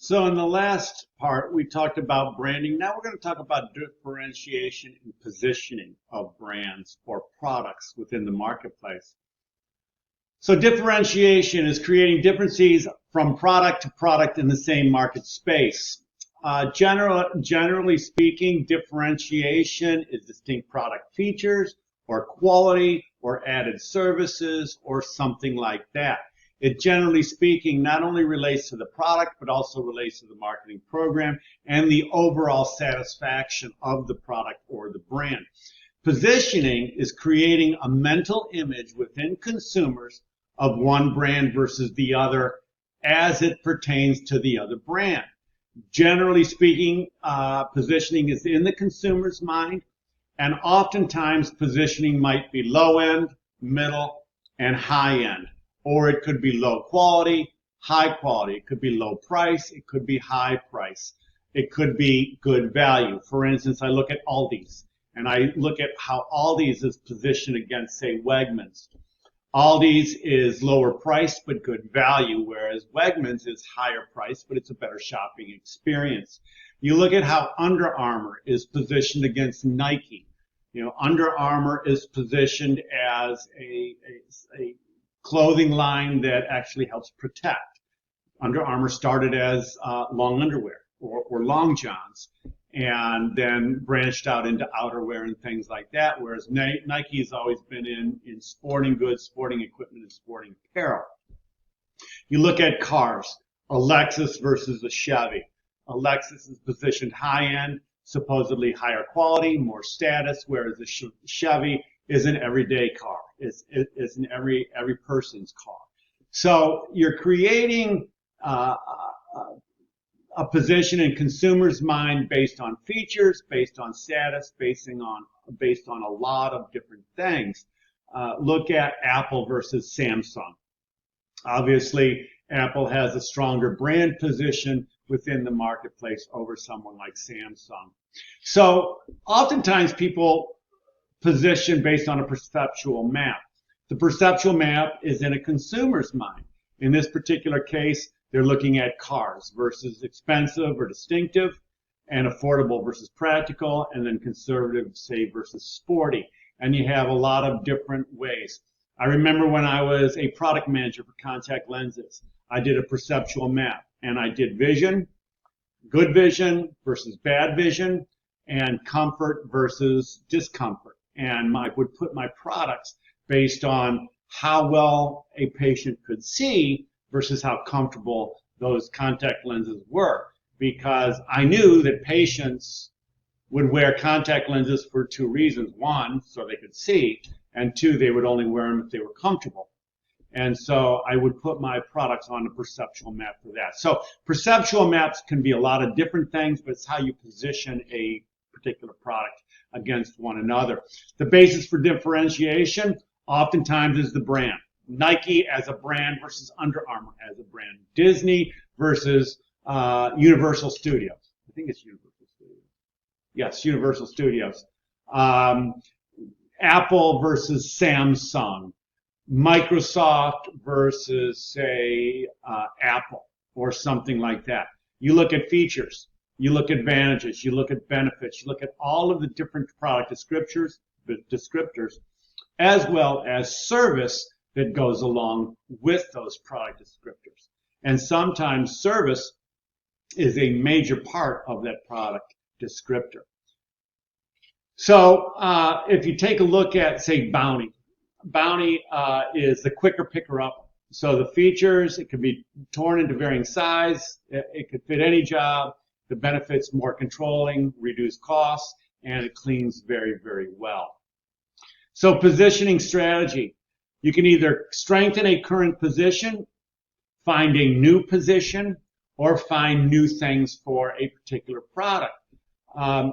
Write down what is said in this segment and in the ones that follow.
So in the last part, we talked about branding. Now we're going to talk about differentiation and positioning of brands or products within the marketplace. So differentiation is creating differences from product to product in the same market space. Generally speaking, differentiation is distinct product features or quality or added services or something like that. It, generally speaking, not only relates to the product, but also relates to the marketing program and the overall satisfaction of the product or the brand. Positioning is creating a mental image within consumers of one brand versus the other as it pertains to the other brand. Generally speaking, positioning is in the consumer's mind, and oftentimes positioning might be low end, middle, and high end. Or it could be low quality, high quality. It could be low price. It could be high price. It could be good value. For instance, I look at Aldi's and I look at how Aldi's is positioned against, say, Wegmans. Aldi's is lower price but good value, whereas Wegmans is higher price but it's a better shopping experience. You look at how Under Armour is positioned against Nike. Under Armour is positioned as a clothing line that actually helps protect. Under Armour started as long underwear or long johns, and then branched out into outerwear and things like that, whereas Nike has always been in sporting goods, sporting equipment, and sporting apparel. You look at cars, a Lexus versus a Chevy. A Lexus is positioned high-end, supposedly higher quality, more status, whereas a Chevy is an everyday car. It's an every person's car. So you're creating a position in consumers' mind based on features, based on status, based on a lot of different things. Look at Apple versus Samsung. Obviously, Apple has a stronger brand position within the marketplace over someone like Samsung. So oftentimes people position based on a perceptual map. The perceptual map is in a consumer's mind. In this particular case, they're looking at cars versus expensive or distinctive, and affordable versus practical, and then conservative, say, versus sporty. And you have a lot of different ways. I remember when I was a product manager for contact lenses, I did a perceptual map, and I did vision, good vision versus bad vision, and comfort versus discomfort. And I would put my products based on how well a patient could see versus how comfortable those contact lenses were, because I knew that patients would wear contact lenses for two reasons. One, so they could see, and two, they would only wear them if they were comfortable. And so I would put my products on a perceptual map for that. So perceptual maps can be a lot of different things, but it's how you position a particular product against one another. The basis for differentiation oftentimes is the brand. Nike as a brand versus Under Armour as a brand. Disney versus Universal Studios. I think it's Universal Studios. Yes, Universal Studios. Apple versus Samsung. Microsoft versus, say, Apple or something like that. You look at features. You look at advantages. You look at benefits. You look at all of the different product descriptors, as well as service that goes along with those product descriptors. And sometimes service is a major part of that product descriptor. So if you take a look at, say, Bounty. Bounty is the quicker picker-up. So the features, it can be torn into varying size. It could fit any job. The benefits, more controlling, reduced costs, and it cleans very, very well. So positioning strategy. You can either strengthen a current position, find a new position, or find new things for a particular product.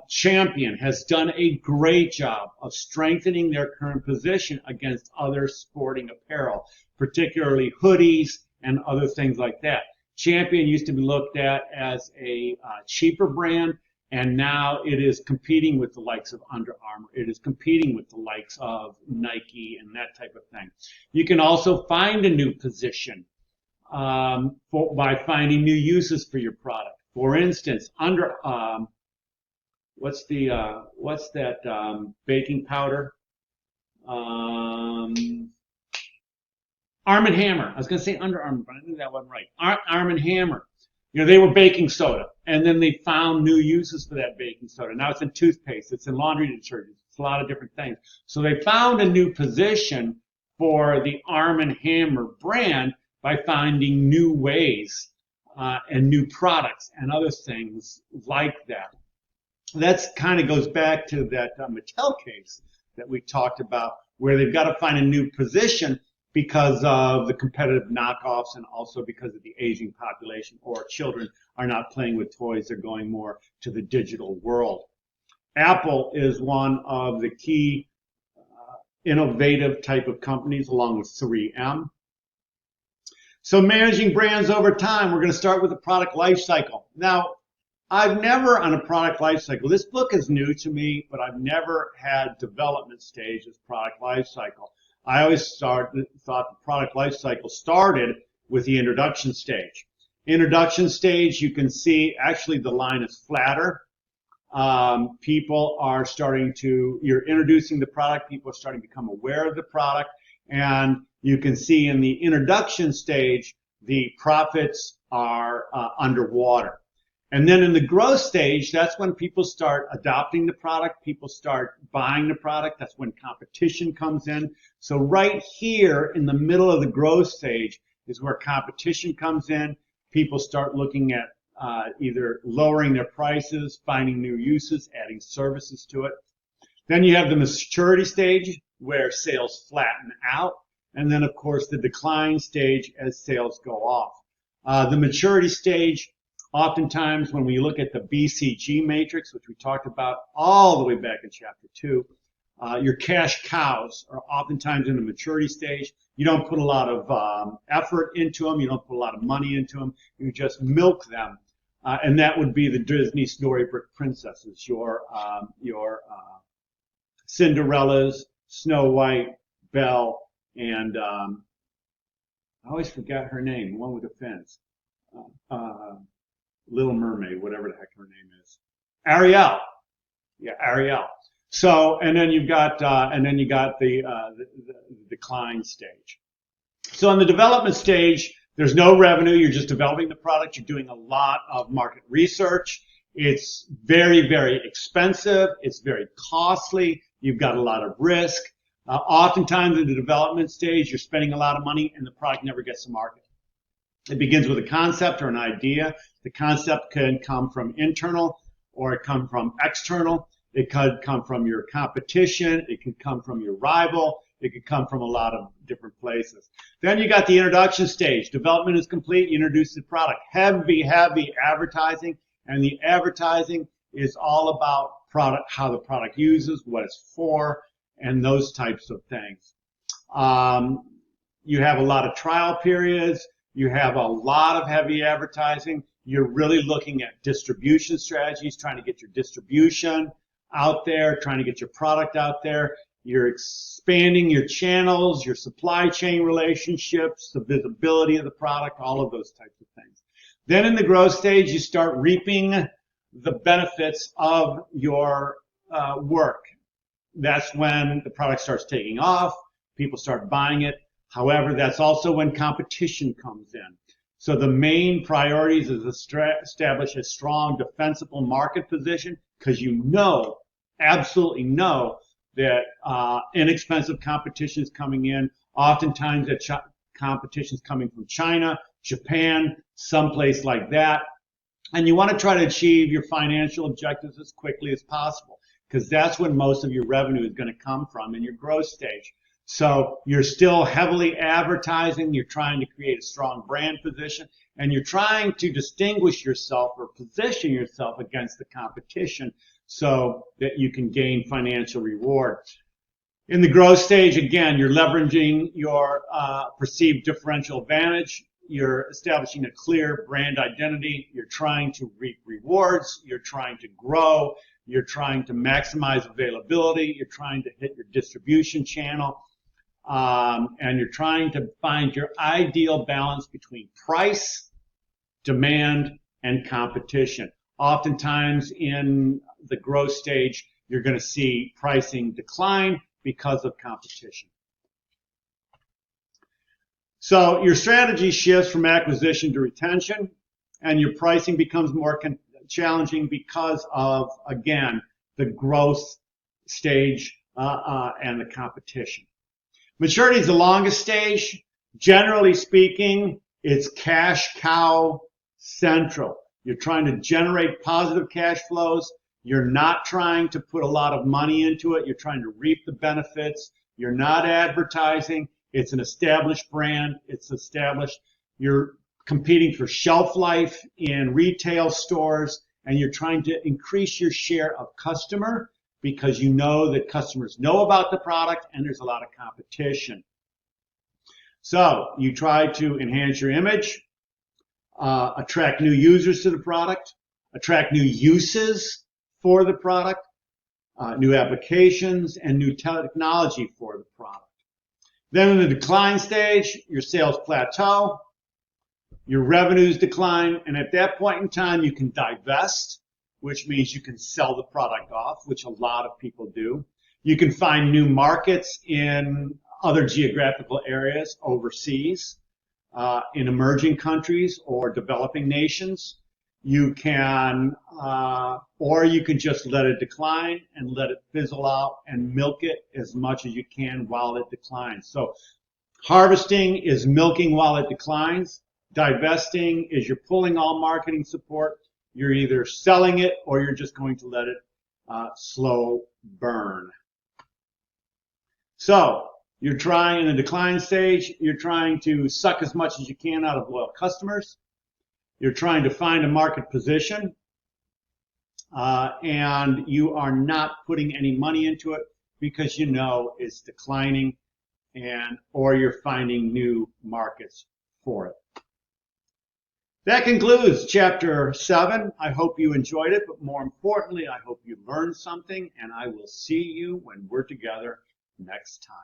Champion has done a great job of strengthening their current position against other sporting apparel, particularly hoodies and other things like that. Champion used to be looked at as a cheaper brand, and now it is competing with the likes of Under Armour. It is competing with the likes of Nike and that type of thing. You can also find a new position by finding new uses for your product. For instance, what's that baking powder? Arm & Hammer. I was going to say Under Armour, but I knew that wasn't right. Arm & Hammer. They were baking soda, and then they found new uses for that baking soda. Now it's in toothpaste, it's in laundry detergents, it's a lot of different things. So they found a new position for the Arm & Hammer brand by finding new ways and new products and other things like that. That kind of goes back to that Mattel case that we talked about, where they've got to find a new position because of the competitive knockoffs and also because of the aging population, or children are not playing with toys, they're going more to the digital world. Apple is one of the key innovative type of companies, along with 3M. So managing brands over time, we're going to start with the product life cycle. Now, I've never, on a product life cycle, this book is new to me, but I've never had development stage as product life cycle. I always thought the product life cycle started with the introduction stage. Introduction stage, you can see actually the line is flatter. People are you're introducing the product, people are starting to become aware of the product, and you can see in the introduction stage, the profits are underwater. And then in the growth stage, that's when people start adopting the product, people start buying the product, that's when competition comes in. So right here in the middle of the growth stage is where competition comes in. People start looking at either lowering their prices, finding new uses, adding services to it. Then you have the maturity stage where sales flatten out. And then, of course, the decline stage as sales go off. The maturity stage, oftentimes, when we look at the BCG matrix, which we talked about all the way back in chapter 2, your cash cows are oftentimes in the maturity stage. You don't put a lot of effort into them. You don't put a lot of money into them. You just milk them. And that would be the Disney storybook princesses, your Cinderellas, Snow White, Belle, and I always forgot her name, the one with the fins. Little Mermaid, whatever the heck her name is. Ariel. Yeah, Ariel. So, and then you got the decline stage. So in the development stage, there's no revenue. You're just developing the product. You're doing a lot of market research. It's very, very expensive. It's very costly. You've got a lot of risk. Oftentimes in the development stage, you're spending a lot of money and the product never gets to market. It begins with a concept or an idea. The concept can come from internal or it can come from external. It could come from your competition. It can come from your rival. It could come from a lot of different places. Then you got the introduction stage. Development is complete. You introduce the product. Heavy, heavy advertising. And the advertising is all about how the product uses, what it's for, and those types of things. You have a lot of trial periods. You have a lot of heavy advertising. You're really looking at distribution strategies, trying to get your distribution out there, trying to get your product out there. You're expanding your channels, your supply chain relationships, the visibility of the product, all of those types of things. Then in the growth stage, you start reaping the benefits of your work. That's when the product starts taking off, people start buying it. However, that's also when competition comes in. So the main priorities is to establish a strong defensible market position, because you know, absolutely know, that inexpensive competition is coming in. Oftentimes that competition is coming from China, Japan, someplace like that. And you want to try to achieve your financial objectives as quickly as possible, because that's when most of your revenue is going to come from in your growth stage. So you're still heavily advertising, you're trying to create a strong brand position, and you're trying to distinguish yourself or position yourself against the competition so that you can gain financial reward. In the growth stage, again, you're leveraging your perceived differential advantage. You're establishing a clear brand identity. You're trying to reap rewards. You're trying to grow. You're trying to maximize availability. You're trying to hit your distribution channel. and you're trying to find your ideal balance between price, demand, and competition. Oftentimes in the growth stage, you're going to see pricing decline because of competition. So your strategy shifts from acquisition to retention, and your pricing becomes more challenging because of, again, the growth stage and the competition. Maturity is the longest stage. Generally speaking, it's cash cow central. You're trying to generate positive cash flows. You're not trying to put a lot of money into it. You're trying to reap the benefits. You're not advertising. It's an established brand. It's established. You're competing for shelf life in retail stores, and you're trying to increase your share of customer because you know that customers know about the product and there's a lot of competition. So you try to enhance your image, attract new users to the product, attract new uses for the product, new applications, and new technology for the product. Then in the decline stage, your sales plateau, your revenues decline, and at that point in time, you can divest, which means you can sell the product off, which a lot of people do. You can find new markets in other geographical areas overseas, in emerging countries or developing nations. You can, or you can just let it decline and let it fizzle out and milk it as much as you can while it declines. So harvesting is milking while it declines. Divesting is you're pulling all marketing support. You're either selling it or you're just going to let it slow burn. So you're trying in the decline stage, you're trying to suck as much as you can out of loyal customers. You're trying to find a market position, and you are not putting any money into it because you know it's declining, or you're finding new markets for it. That concludes Chapter 7. I hope you enjoyed it, but more importantly, I hope you learned something, and I will see you when we're together next time.